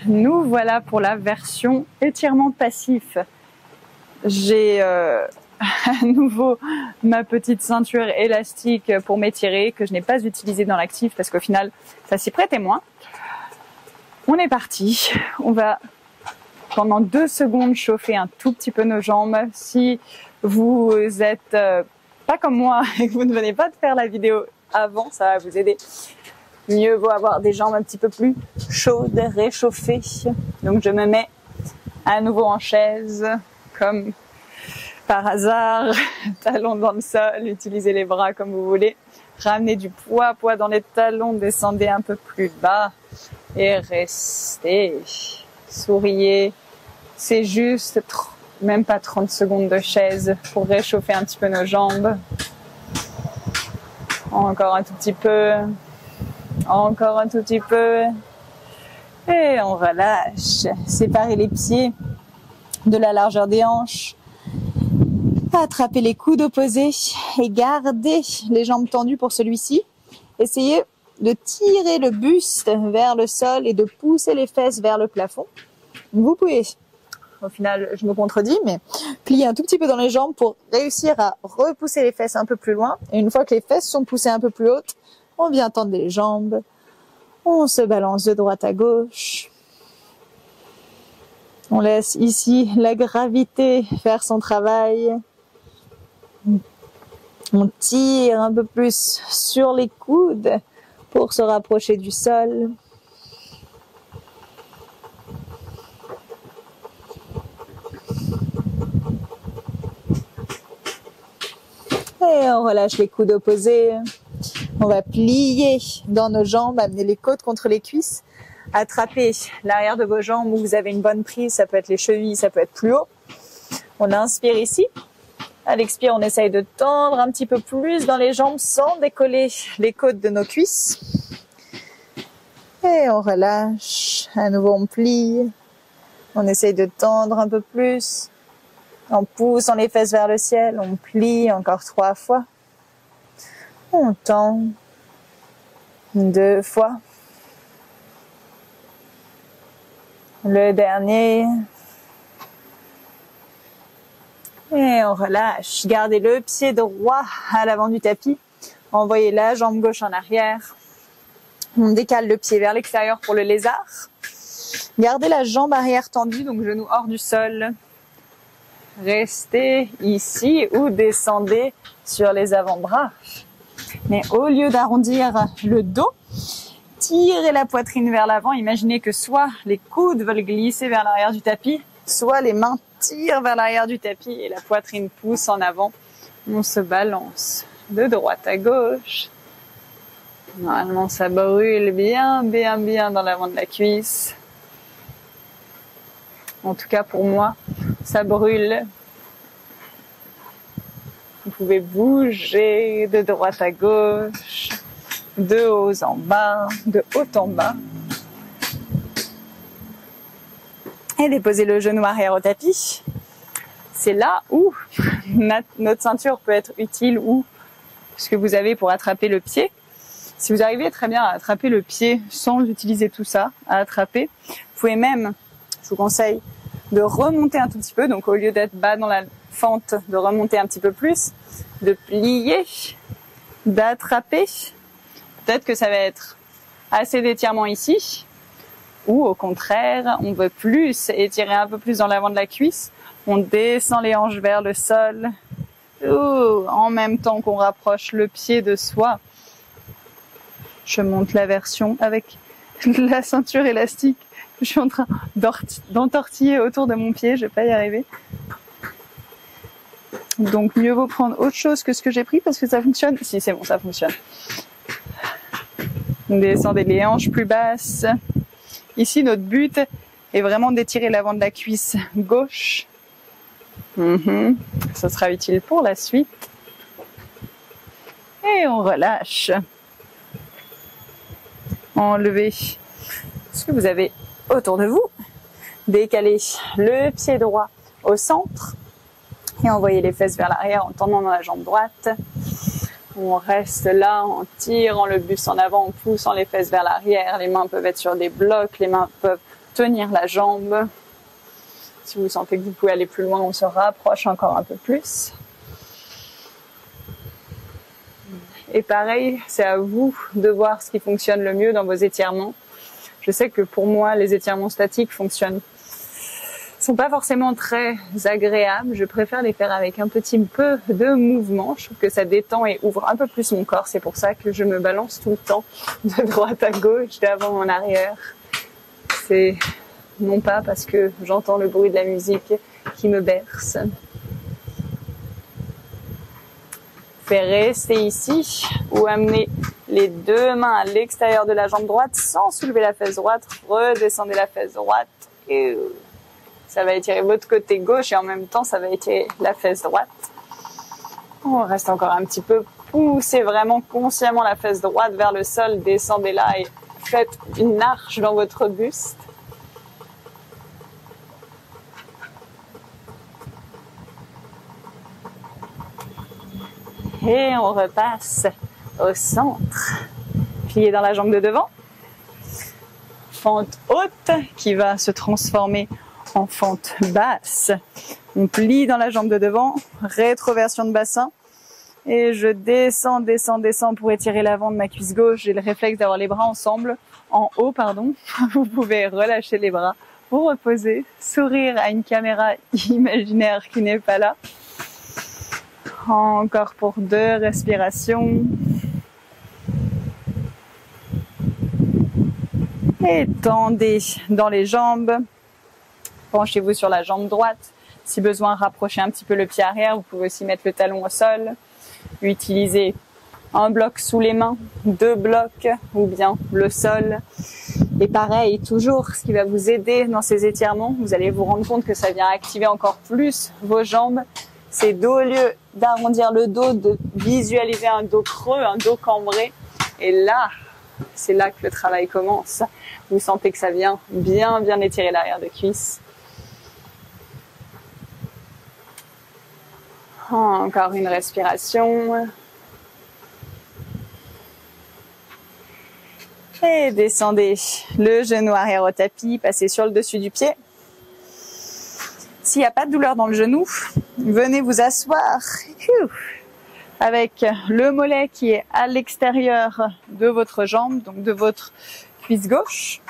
nous voilà pour la version étirement passif. J'ai à nouveau ma petite ceinture élastique pour m'étirer que je n'ai pas utilisée dans l'actif parce qu'au final ça s'y prêtait moins. On est parti, on va pendant 2 secondes chauffer un tout petit peu nos jambes. Si vous êtes pas comme moi et que vous ne venez pas de faire la vidéo avant, ça va vous aider. Mieux vaut avoir des jambes un petit peu plus chaudes, réchauffées. Donc je me mets à nouveau en chaise, comme par hasard, talons dans le sol, utilisez les bras comme vous voulez. Ramenez du poids dans les talons, descendez un peu plus bas et restez. Souriez. C'est juste même pas 30 secondes de chaise pour réchauffer un petit peu nos jambes. Encore un tout petit peu. Encore un tout petit peu. Et on relâche. Séparez les pieds de la largeur des hanches. Attrapez les coudes opposés et gardez les jambes tendues pour celui-ci. Essayez de tirer le buste vers le sol et de pousser les fesses vers le plafond. Vous pouvez, au final je me contredis, mais plier un tout petit peu dans les jambes pour réussir à repousser les fesses un peu plus loin. Et une fois que les fesses sont poussées un peu plus hautes, on vient tendre les jambes. On se balance de droite à gauche. On laisse ici la gravité faire son travail. On tire un peu plus sur les coudes pour se rapprocher du sol. Et on relâche les coudes opposés. On va plier dans nos jambes, amener les côtes contre les cuisses. Attrapez l'arrière de vos jambes où vous avez une bonne prise. Ça peut être les chevilles, ça peut être plus haut. On inspire ici. À l'expire, on essaye de tendre un petit peu plus dans les jambes sans décoller les côtes de nos cuisses. Et on relâche. À nouveau, on plie. On essaye de tendre un peu plus. En poussant les fesses vers le ciel, on plie encore 3 fois. On tend 2 fois. Le dernier. Et on relâche. Gardez le pied droit à l'avant du tapis. Envoyez la jambe gauche en arrière. On décale le pied vers l'extérieur pour le lézard. Gardez la jambe arrière tendue, donc genou hors du sol. Restez ici ou descendez sur les avant-bras. Mais au lieu d'arrondir le dos, tirez la poitrine vers l'avant. Imaginez que soit les coudes veulent glisser vers l'arrière du tapis, soit les mains tirent vers l'arrière du tapis et la poitrine pousse en avant. On se balance de droite à gauche. Normalement, ça brûle bien dans l'avant de la cuisse. En tout cas, pour moi, ça brûle. Vous pouvez bouger de droite à gauche, de haut en bas, de haut en bas. Et déposez le genou arrière au tapis. C'est là où notre ceinture peut être utile ou ce que vous avez pour attraper le pied. Si vous arrivez très bien à attraper le pied sans utiliser tout ça, à attraper, vous pouvez même, je vous conseille, de remonter un tout petit peu. Donc au lieu d'être bas dans la fente, de remonter un petit peu plus, de plier, d'attraper. Peut-être que ça va être assez d'étirement ici. Ou au contraire, on veut plus étirer un peu plus dans l'avant de la cuisse. On descend les hanches vers le sol. En même temps qu'on rapproche le pied de soi. Je monte la version avec la ceinture élastique. Je suis en train d'entortiller autour de mon pied. Je vais pas y arriver. Donc mieux vaut prendre autre chose que ce que j'ai pris parce que ça fonctionne. Si, c'est bon, ça fonctionne. Descendez les hanches plus basses. Ici, notre but est vraiment d'étirer l'avant de la cuisse gauche. Ça sera utile pour la suite. Et on relâche. Enlevez ce que vous avez autour de vous. Décalez le pied droit au centre. Et envoyez les fesses vers l'arrière en tendant dans la jambe droite. On reste là en tirant le buste en avant, en poussant les fesses vers l'arrière. Les mains peuvent être sur des blocs, les mains peuvent tenir la jambe. Si vous sentez que vous pouvez aller plus loin, on se rapproche encore un peu plus. Et pareil, c'est à vous de voir ce qui fonctionne le mieux dans vos étirements. Je sais que pour moi, les étirements statiques sont pas forcément très agréables. Je préfère les faire avec un petit peu de mouvement. Je trouve que ça détend et ouvre un peu plus mon corps. C'est pour ça que je me balance tout le temps de droite à gauche, d'avant en arrière. C'est non pas parce que j'entends le bruit de la musique qui me berce. Faites rester ici ou amenez les deux mains à l'extérieur de la jambe droite sans soulever la fesse droite. Redescendez la fesse droite et ça va étirer votre côté gauche et en même temps ça va étirer la fesse droite. On reste encore un petit peu. Poussez vraiment consciemment la fesse droite vers le sol. Descendez là et faites une arche dans votre buste. Et on repasse au centre. Plié dans la jambe de devant. Fente haute qui va se transformer en fente basse. On plie dans la jambe de devant, rétroversion de bassin. Et je descends pour étirer l'avant de ma cuisse gauche. J'ai le réflexe d'avoir les bras en haut. Vous pouvez relâcher les bras, vous reposer, sourire à une caméra imaginaire qui n'est pas là. Encore pour 2 respirations. Étendez dans les jambes. Penchez-vous sur la jambe droite. Si besoin, rapprochez un petit peu le pied arrière. Vous pouvez aussi mettre le talon au sol. Utilisez un bloc sous les mains, 2 blocs ou bien le sol. Et pareil, toujours, ce qui va vous aider dans ces étirements, vous allez vous rendre compte que ça vient activer encore plus vos jambes. C'est au lieu d'arrondir le dos, de visualiser un dos creux, un dos cambré. Et là, c'est là que le travail commence. Vous sentez que ça vient bien étirer l'arrière de cuisse. Encore une respiration. Et descendez le genou arrière au tapis, passez sur le dessus du pied. S'il n'y a pas de douleur dans le genou, venez vous asseoir avec le mollet qui est à l'extérieur de votre jambe, donc de votre cuisse gauche.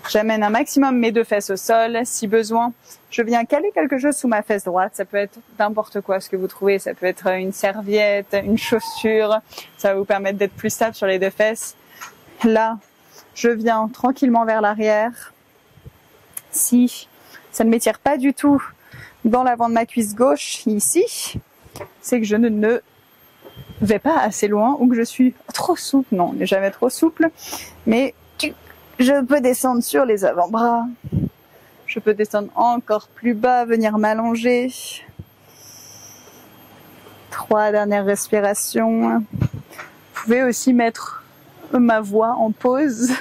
J'amène un maximum mes 2 fesses au sol. Si besoin, je viens caler quelque chose sous ma fesse droite. Ça peut être n'importe quoi ce que vous trouvez. Ça peut être une serviette, une chaussure. Ça va vous permettre d'être plus stable sur les 2 fesses. Là, je viens tranquillement vers l'arrière. Si ça ne m'étire pas du tout dans l'avant de ma cuisse gauche, ici, c'est que je ne vais pas assez loin ou que je suis trop souple. Non, on n'est jamais trop souple. Mais je peux descendre sur les avant-bras. Je peux descendre encore plus bas, venir m'allonger. 3 dernières respirations. Vous pouvez aussi mettre ma voix en pause,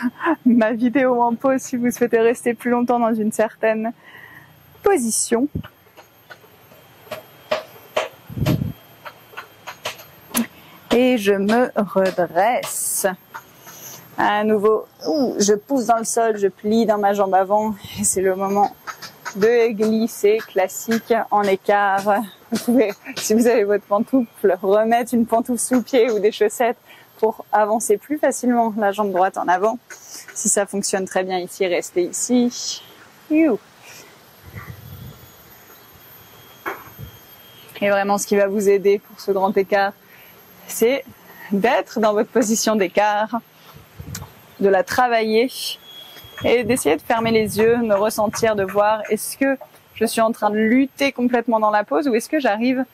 ma vidéo en pause si vous souhaitez rester plus longtemps dans une certaine position. Et je me redresse. À nouveau, je pousse dans le sol, je plie dans ma jambe avant. Et c'est le moment de glisser, classique, en écart. Vous pouvez, si vous avez votre pantoufle, remettre une pantoufle sous le pied ou des chaussettes pour avancer plus facilement la jambe droite en avant. Si ça fonctionne très bien ici, restez ici. Et vraiment, ce qui va vous aider pour ce grand écart, c'est d'être dans votre position d'écart, de la travailler et d'essayer de fermer les yeux, de ressentir, de voir est-ce que je suis en train de lutter complètement dans la pose ou est-ce que j'arrive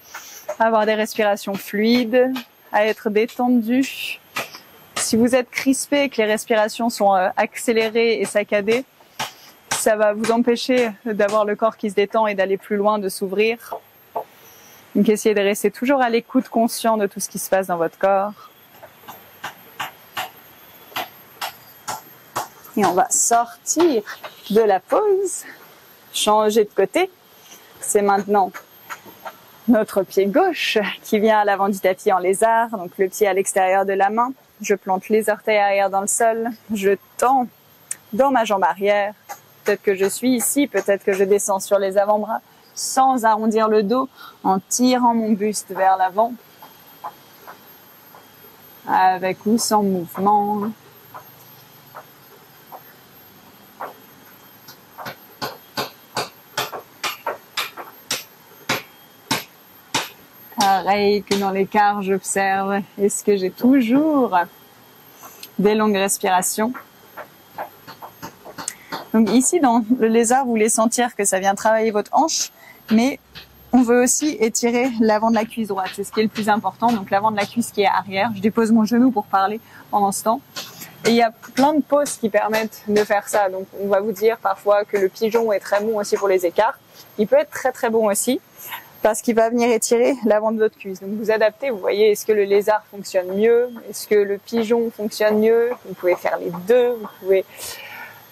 à avoir des respirations fluides, à être détendu. Si vous êtes crispé et que les respirations sont accélérées et saccadées, ça va vous empêcher d'avoir le corps qui se détend et d'aller plus loin, de s'ouvrir. Donc essayez de rester toujours à l'écoute, conscient de tout ce qui se passe dans votre corps. Et on va sortir de la pause, changer de côté. C'est maintenant notre pied gauche qui vient à l'avant du tapis en lézard, donc le pied à l'extérieur de la main. Je plante les orteils arrière dans le sol, je tends dans ma jambe arrière, peut-être que je suis ici, peut-être que je descends sur les avant-bras sans arrondir le dos, en tirant mon buste vers l'avant, avec ou sans mouvement. Pareil que dans l'écart, j'observe, est-ce que j'ai toujours des longues respirations? Donc ici, dans le lézard, vous voulez sentir que ça vient travailler votre hanche, mais on veut aussi étirer l'avant de la cuisse droite. C'est ce qui est le plus important, donc l'avant de la cuisse qui est arrière. Je dépose mon genou pour parler pendant ce temps. Et il y a plein de poses qui permettent de faire ça. Donc on va vous dire parfois que le pigeon est très bon aussi pour les écarts. Il peut être très très bon aussi, parce qu'il va venir étirer l'avant de votre cuisse. Donc vous adaptez, vous voyez, est-ce que le lézard fonctionne mieux? Est-ce que le pigeon fonctionne mieux? Vous pouvez faire les deux, vous pouvez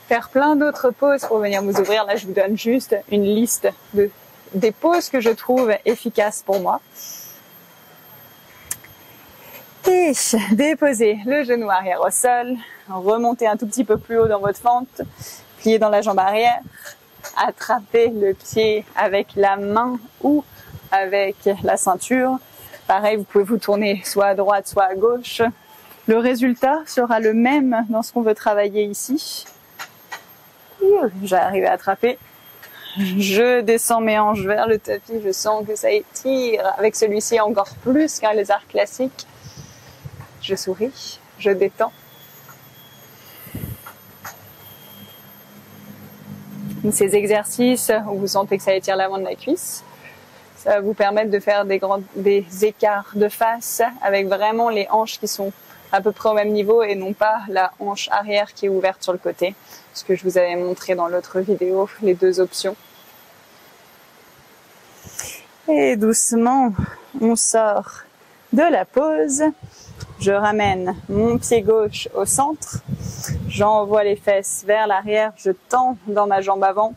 faire plein d'autres poses pour venir vous ouvrir. Là, je vous donne juste une liste des poses que je trouve efficaces pour moi. Et déposez le genou arrière au sol, remontez un tout petit peu plus haut dans votre fente, pliez dans la jambe arrière, attrapez le pied avec la main ou avec la ceinture. Pareil, vous pouvez vous tourner soit à droite, soit à gauche. Le résultat sera le même dans ce qu'on veut travailler ici. J'arrive à attraper. Je descends mes hanches vers le tapis. Je sens que ça étire. Avec celui-ci encore plus qu'un lézard classique. Je souris. Je détends. Ces exercices où vous sentez que ça étire l'avant de la cuisse, ça va vous permettre de faire des écarts de face avec vraiment les hanches qui sont à peu près au même niveau et non pas la hanche arrière qui est ouverte sur le côté. Ce que je vous avais montré dans l'autre vidéo, les deux options. Et doucement, on sort de la pause. Je ramène mon pied gauche au centre. J'envoie les fesses vers l'arrière. Je tends dans ma jambe avant.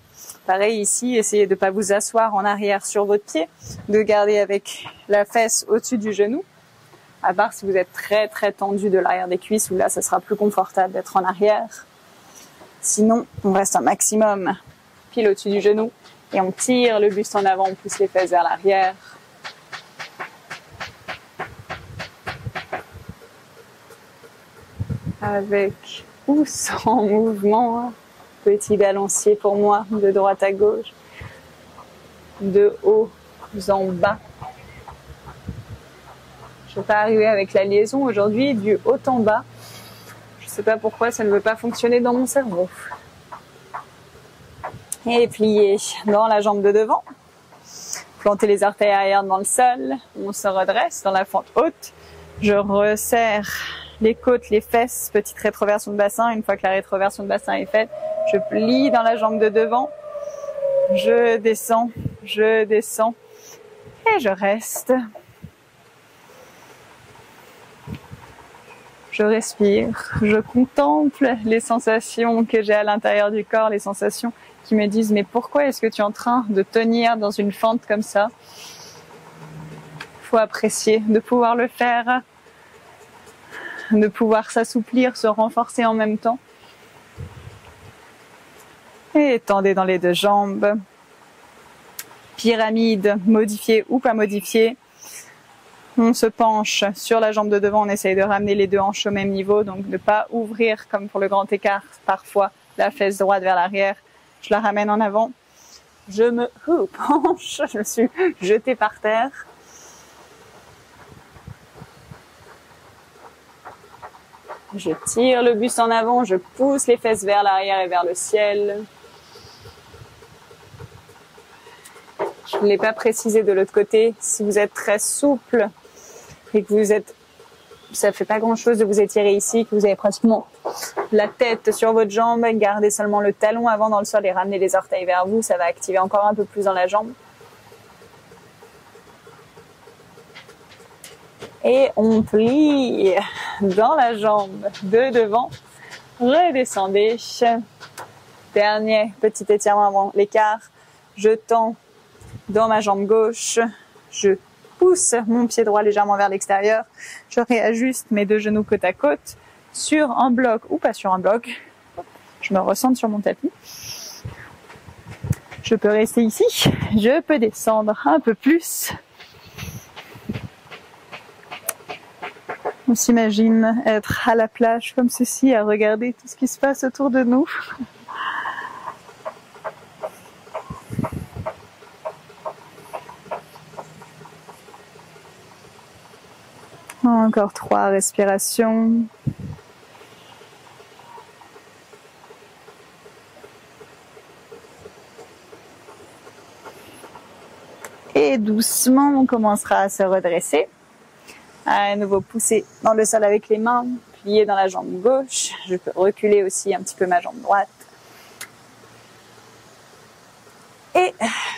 Pareil ici, essayez de ne pas vous asseoir en arrière sur votre pied, de garder avec la fesse au-dessus du genou. À part si vous êtes très très tendu de l'arrière des cuisses, où là, ça sera plus confortable d'être en arrière. Sinon, on reste un maximum pile au-dessus du genou et on tire le buste en avant, on pousse les fesses vers l'arrière. Avec ou sans mouvement, petit balancier pour moi, de droite à gauche, de haut en bas. Je ne vais pas arriver avec la liaison aujourd'hui, du haut en bas. Je ne sais pas pourquoi ça ne veut pas fonctionner dans mon cerveau. Et plier dans la jambe de devant. Planter les orteils arrière dans le sol. On se redresse dans la fente haute. Je resserre les côtes, les fesses, petite rétroversion de bassin. Une fois que la rétroversion de bassin est faite, je plie dans la jambe de devant. Je descends et je reste. Je respire, je contemple les sensations que j'ai à l'intérieur du corps, les sensations qui me disent « Mais pourquoi est-ce que tu es en train de tenir dans une fente comme ça ?» Il faut apprécier de pouvoir le faire, de pouvoir s'assouplir, se renforcer en même temps. Et étendez dans les deux jambes. Pyramide, modifiée ou pas modifiée. On se penche sur la jambe de devant, on essaye de ramener les deux hanches au même niveau, donc de ne pas ouvrir comme pour le grand écart, parfois la fesse droite vers l'arrière. Je la ramène en avant, je me penche, je me suis jetée par terre. Je tire le buste en avant, je pousse les fesses vers l'arrière et vers le ciel. Je ne l'ai pas précisé de l'autre côté, si vous êtes très souple et que ça fait pas grand chose de vous étirer ici, que vous avez pratiquement la tête sur votre jambe, gardez seulement le talon avant dans le sol et ramenez les orteils vers vous, ça va activer encore un peu plus dans la jambe. Et on plie dans la jambe de devant, redescendez. Dernier petit étirement avant l'écart, je tends dans ma jambe gauche, je pousse mon pied droit légèrement vers l'extérieur, je réajuste mes deux genoux côte à côte, sur un bloc ou pas sur un bloc, je me ressente sur mon tapis, Je peux rester ici, je peux descendre un peu plus. On s'imagine être à la plage comme ceci, à regarder tout ce qui se passe autour de nous. Encore 3 respirations. Et doucement, on commencera à se redresser. À nouveau pousser dans le sol avec les mains, plier dans la jambe gauche. Je peux reculer aussi un petit peu ma jambe droite. Et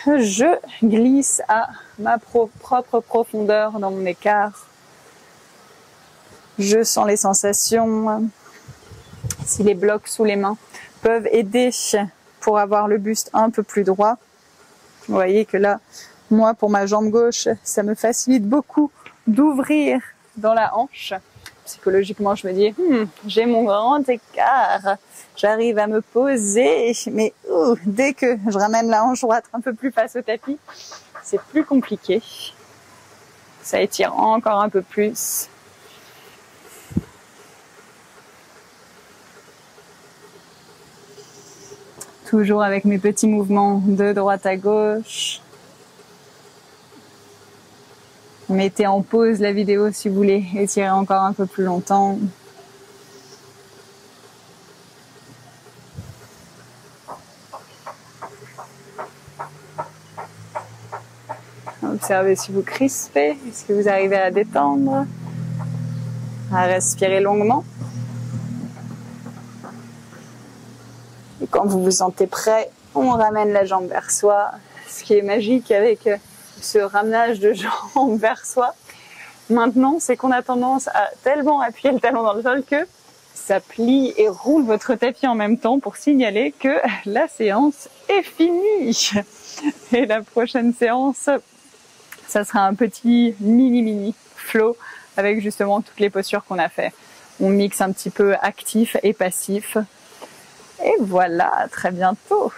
je glisse à ma propre profondeur dans mon écart. Je sens les sensations. Si les blocs sous les mains peuvent aider pour avoir le buste un peu plus droit. Vous voyez que là, moi, pour ma jambe gauche, ça me facilite beaucoup d'ouvrir dans la hanche. Psychologiquement, je me dis, j'ai mon grand écart, j'arrive à me poser, mais dès que je ramène la hanche droite un peu plus face au tapis, c'est plus compliqué. Ça étire encore un peu plus. Toujours avec mes petits mouvements de droite à gauche. Mettez en pause la vidéo si vous voulez étirer encore un peu plus longtemps. Observez si vous crispez, est-ce que vous arrivez à détendre, à respirer longuement. Et quand vous vous sentez prêt, on ramène la jambe vers soi. Ce qui est magique avec ce ramenage de jambes vers soi, maintenant, c'est qu'on a tendance à tellement appuyer le talon dans le sol que ça plie et roule votre tapis en même temps pour signaler que la séance est finie. Et la prochaine séance, ça sera un petit mini flow avec justement toutes les postures qu'on a fait. On mixe un petit peu actif et passif. Et voilà, à très bientôt.